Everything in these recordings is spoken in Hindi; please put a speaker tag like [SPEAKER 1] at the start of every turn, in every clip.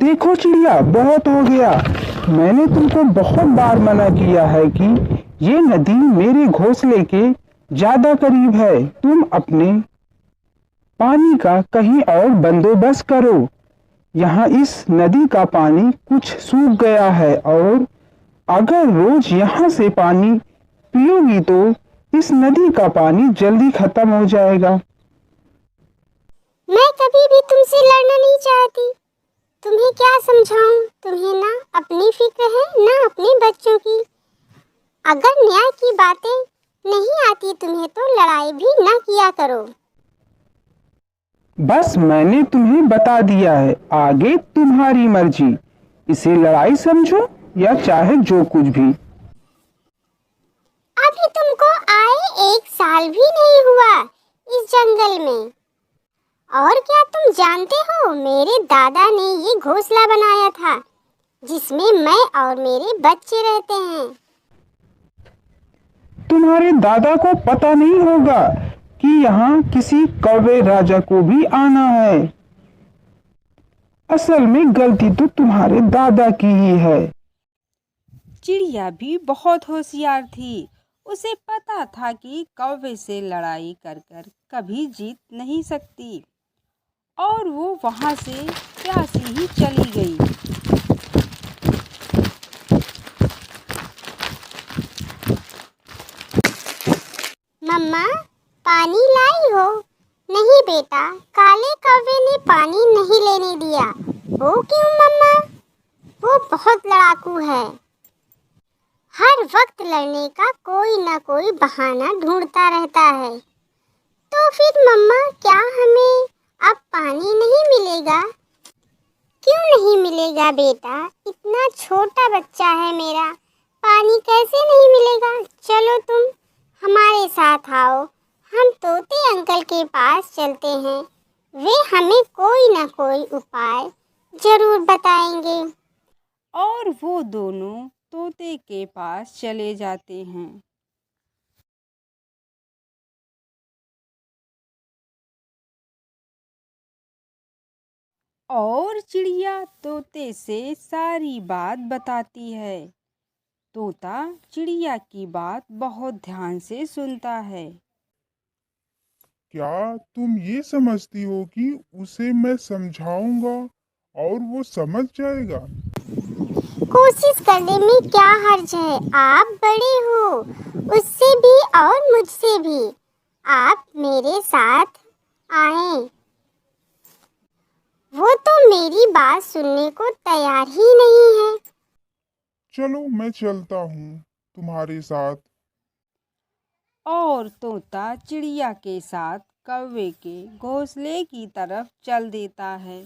[SPEAKER 1] देखो चिड़िया, बहुत हो गया। मैंने तुमको बहुत बार मना किया है कि ये नदी मेरे घोंसले के ज्यादा करीब है। तुम अपने पानी का कहीं और बंदोबस्त करो। यहाँ इस नदी का पानी कुछ सूख गया है और अगर रोज यहाँ से पानी पियोगी तो इस नदी का पानी जल्दी खत्म हो जाएगा।
[SPEAKER 2] मैं कभी भी तुमसे लड़ना नहीं चाहती। तुम्हें क्या समझाऊं? तुम्हें ना अपनी फिक्र है ना अपने बच्चों की। अगर न्याय की बातें नहीं आती तुम्हें तो लड़ाई भी ना किया करो।
[SPEAKER 1] बस मैंने तुम्हें बता दिया है, आगे तुम्हारी मर्जी। इसे लड़ाई समझो या चाहे जो कुछ भी।
[SPEAKER 2] अभी तुमको आए 1 साल भी नहीं हुआ इस जंगल में। और क्या तुम जानते हो, मेरे दादा ने ये घोंसला बनाया था जिसमें मैं और मेरे बच्चे रहते हैं।
[SPEAKER 1] तुम्हारे दादा को पता नहीं होगा कि यहाँ किसी कौवे राजा को भी आना है। असल में गलती तो तुम्हारे दादा की ही है।
[SPEAKER 3] चिड़िया भी बहुत होशियार थी। उसे पता था कि कौवे से लड़ाई कर कर कभी जीत नहीं सकती और वो वहां से प्यासी ही चली गई।
[SPEAKER 2] मम्मा, पानी लाई हो? नहीं बेटा, काले कौवे ने पानी नहीं लेने दिया। वो क्यों मम्मा? वो बहुत लड़ाकू है। हर वक्त लड़ने का कोई ना कोई बहाना ढूंढता रहता है। तो फिर मम्मा, क्या हमें अब पानी नहीं मिलेगा? क्यों नहीं मिलेगा बेटा? इतना छोटा बच्चा है मेरा, पानी कैसे नहीं मिलेगा? चलो तुम हमारे साथ आओ, हम तोते अंकल के पास चलते हैं। वे हमें कोई ना कोई उपाय जरूर बताएंगे।
[SPEAKER 3] और वो दोनों तोते के पास चले जाते हैं। और चिड़िया तोते से सारी बात बताती है। तोता चिड़िया की बात बहुत ध्यान से सुनता है।
[SPEAKER 4] क्या तुम ये समझती हो कि उसे मैं समझाऊंगा और वो समझ जाएगा?
[SPEAKER 2] कोशिश करने में क्या हर्ज है? आप बड़े हो उससे भी और मुझसे भी। आप मेरे साथ आए। वो तो मेरी बात सुनने को तैयार ही नहीं है।
[SPEAKER 4] चलो मैं चलता हूँ तुम्हारे साथ।
[SPEAKER 3] और तोता चिड़िया के साथ कौवे के घोंसले की तरफ चल देता है।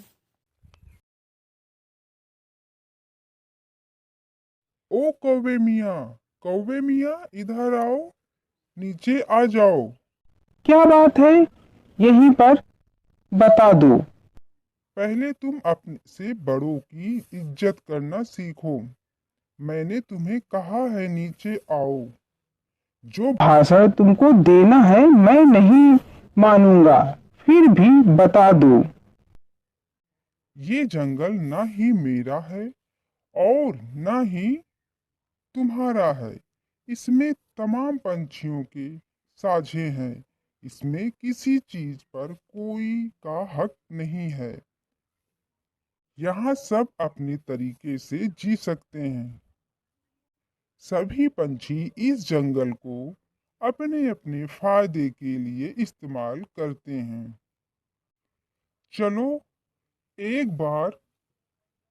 [SPEAKER 4] ओ कौवे मियाँ इधर आओ, नीचे आ जाओ।
[SPEAKER 1] क्या बात है, यहीं पर बता दो।
[SPEAKER 4] पहले तुम अपने से बड़ों की इज्जत करना सीखो। मैंने तुम्हें कहा है नीचे आओ। जो
[SPEAKER 1] भाषण तुमको देना है मैं नहीं मानूंगा, फिर भी बता दो।
[SPEAKER 4] ये जंगल ना ही मेरा है और ना ही तुम्हारा है। इसमें तमाम पंछियों के साझे हैं। इसमें किसी चीज पर कोई का हक नहीं है। यहाँ सब अपने तरीके से जी सकते हैं। सभी पंछी इस जंगल को अपने अपने फायदे के लिए इस्तेमाल करते हैं। चलो एक बार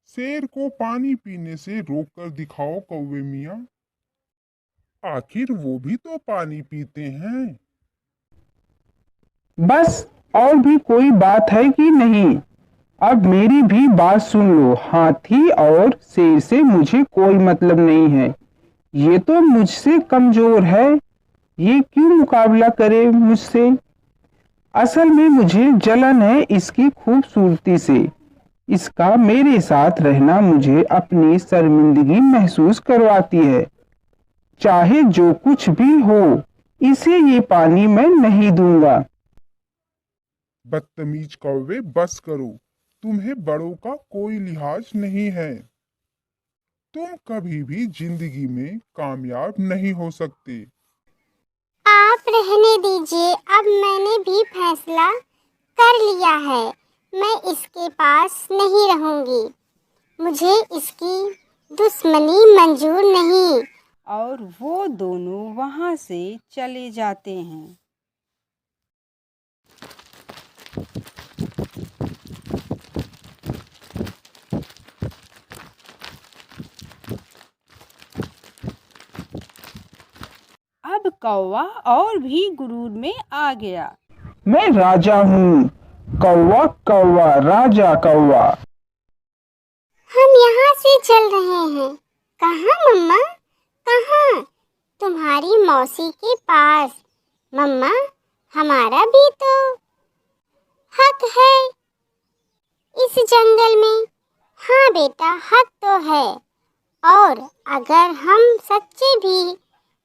[SPEAKER 4] शेर को पानी पीने से रोककर दिखाओ कौवे मियाँ। आखिर वो भी तो पानी पीते हैं।
[SPEAKER 1] बस और भी कोई बात है कि नहीं? अब मेरी भी बात सुन लो। हाथी और शेर से मुझे कोई मतलब नहीं है। ये तो मुझसे कमजोर है, ये क्यों मुकाबला करे मुझसे? असल में मुझे जलन है इसकी खूबसूरती से। इसका मेरे साथ रहना मुझे अपनी शर्मिंदगी महसूस करवाती है। चाहे जो कुछ भी हो, इसे ये पानी मैं नहीं दूंगा।
[SPEAKER 4] बदतमीज कौवे, बस करो। तुम्हें बड़ों का कोई लिहाज नहीं है। तुम कभी भी जिंदगी में कामयाब नहीं हो सकते।
[SPEAKER 2] आप रहने दीजिए, अब मैंने भी फैसला कर लिया है। मैं इसके पास नहीं रहूंगी। मुझे इसकी दुश्मनी मंजूर नहीं।
[SPEAKER 3] और वो दोनों वहाँ से चले जाते हैं। अब कौवा और भी गुरूर में आ गया।
[SPEAKER 1] मैं राजा हूँ, कौवा कौवा राजा कौवा।
[SPEAKER 2] हम यहाँ से चल रहे हैं। कहाँ मम्मा? कहाँ? तुम्हारी मौसी के पास। मम्मा, हमारा भी तो हक है इस जंगल में। हाँ बेटा, हक तो है। और अगर हम सच्चे भी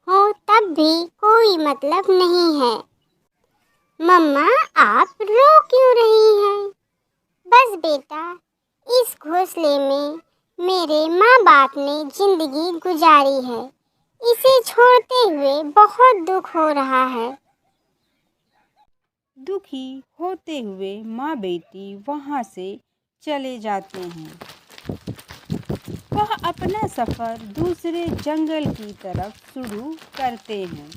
[SPEAKER 2] हो तब भी कोई मतलब नहीं है। मम्मा, आप रो क्यों रही हैं? बस बेटा, इस घोंसले में मेरे माँ बाप ने जिंदगी गुजारी है। इसे छोड़ते हुए बहुत दुख हो रहा है।
[SPEAKER 3] दुखी होते हुए माँ बेटी वहाँ से चले जाते हैं। वह अपना सफ़र दूसरे जंगल की तरफ शुरू करते हैं।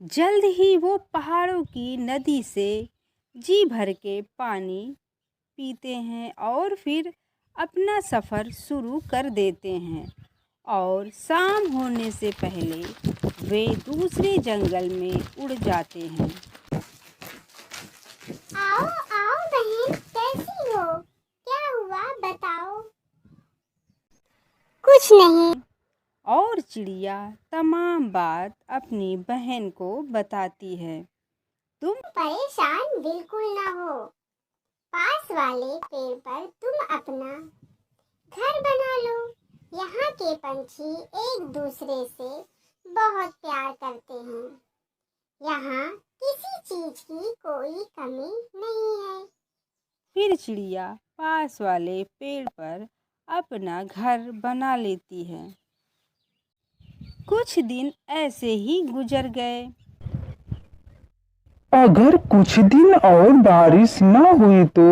[SPEAKER 3] जल्द ही वो पहाड़ों की नदी से जी भर के पानी पीते हैं और फिर अपना सफ़र शुरू कर देते हैं। और शाम होने से पहले वे दूसरे जंगल में उड़ जाते हैं।
[SPEAKER 2] आओ आओ बहन, कैसी हो? क्या हुआ बताओ। कुछ नहीं।
[SPEAKER 3] और चिड़िया तमाम बात अपनी बहन को बताती है। तुम
[SPEAKER 2] परेशान बिल्कुल ना हो। पास वाले पेड़ पर तुम अपना घर बना लो। यहाँ के पंछी एक दूसरे से बहुत प्यार करते हैं। यहाँ किसी चीज की कोई कमी नहीं है।
[SPEAKER 3] फिर चिड़िया पास वाले पेड़ पर अपना घर बना लेती है। कुछ दिन ऐसे ही गुजर गए।
[SPEAKER 1] अगर कुछ दिन और बारिश न हुई तो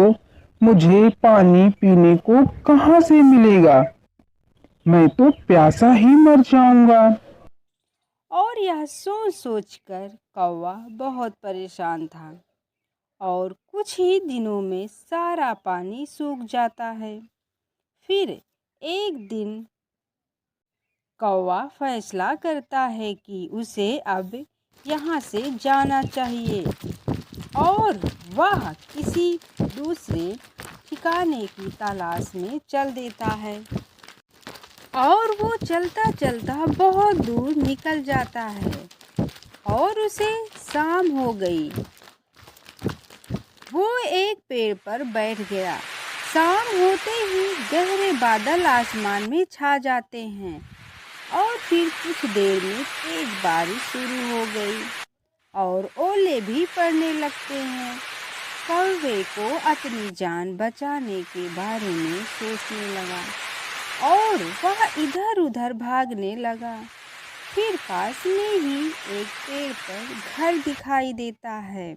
[SPEAKER 1] मुझे पानी पीने को कहाँ से मिलेगा? मैं तो प्यासा ही मर जाऊंगा।
[SPEAKER 3] और यह सोच सोचकर कौवा बहुत परेशान था। और कुछ ही दिनों में सारा पानी सूख जाता है। फिर एक दिन कौवा फैसला करता है कि उसे अब यहाँ से जाना चाहिए और वह किसी दूसरे ठिकाने की तलाश में चल देता है। और वो चलता चलता बहुत दूर निकल जाता है और उसे शाम हो गई। वो एक पेड़ पर बैठ गया। शाम होते ही गहरे बादल आसमान में छा जाते हैं और फिर कुछ देर में तेज बारिश शुरू हो गई और ओले भी पड़ने लगते हैं। कौवे को अपनी जान बचाने के बारे में सोचने लगा और वह इधर उधर भागने लगा। फिर पास में ही एक पेड़ पर घर दिखाई देता है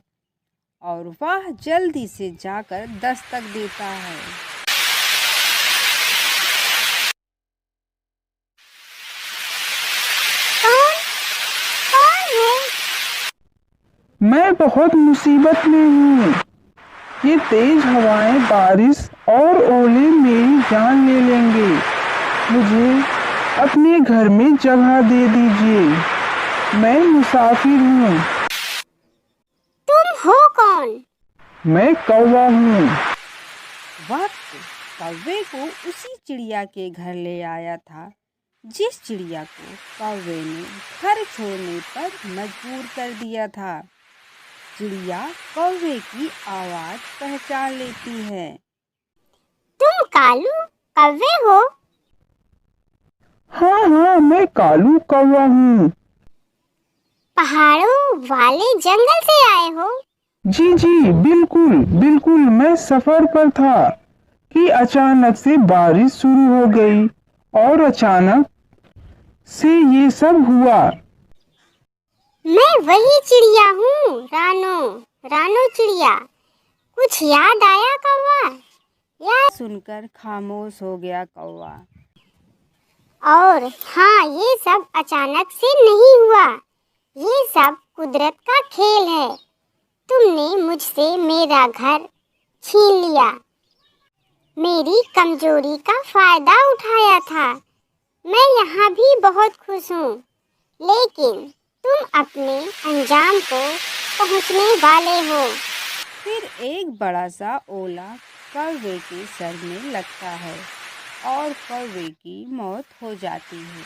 [SPEAKER 3] और वह जल्दी से जाकर दस्तक देता है।
[SPEAKER 2] कौन है?
[SPEAKER 1] मैं बहुत मुसीबत में हूँ। ये तेज हवाएं, बारिश और ओले मेरी जान ले लेंगे। मुझे अपने घर में जगह दे दीजिए। मैं मुसाफिर हूँ।
[SPEAKER 2] तुम हो कौन?
[SPEAKER 1] मैं कौवा हूँ।
[SPEAKER 3] वक्त कौवे को उसी चिड़िया के घर ले आया था जिस चिड़िया को कौवे ने घर छोड़ने पर मजबूर कर दिया था। चिड़िया कौवे की आवाज़ पहचान लेती है।
[SPEAKER 2] तुम कालू कौवे हो?
[SPEAKER 1] हाँ हाँ, मैं कालू कौवा हूँ।
[SPEAKER 2] पहाड़ों वाले जंगल से आए हो?
[SPEAKER 1] जी जी, बिल्कुल बिल्कुल, मैं सफर पर था कि अचानक से बारिश शुरू हो गई और अचानक से ये सब हुआ।
[SPEAKER 2] मैं वही चिड़िया हूँ, रानो। रानो चिड़िया। कुछ याद आया कौवा? याद
[SPEAKER 3] सुनकर खामोश हो गया कौवा।
[SPEAKER 2] और हाँ, ये सब अचानक से नहीं हुआ। ये सब कुदरत का खेल है। तुमने मुझसे मेरा घर छीन लिया, मेरी कमजोरी का फायदा उठाया था। मैं यहाँ भी बहुत खुश हूँ, लेकिन तुम अपने अंजाम को पहुँचने वाले हो।
[SPEAKER 3] फिर एक बड़ा सा ओला कौवे के सर में लगता है और कौवे की मौत हो जाती है।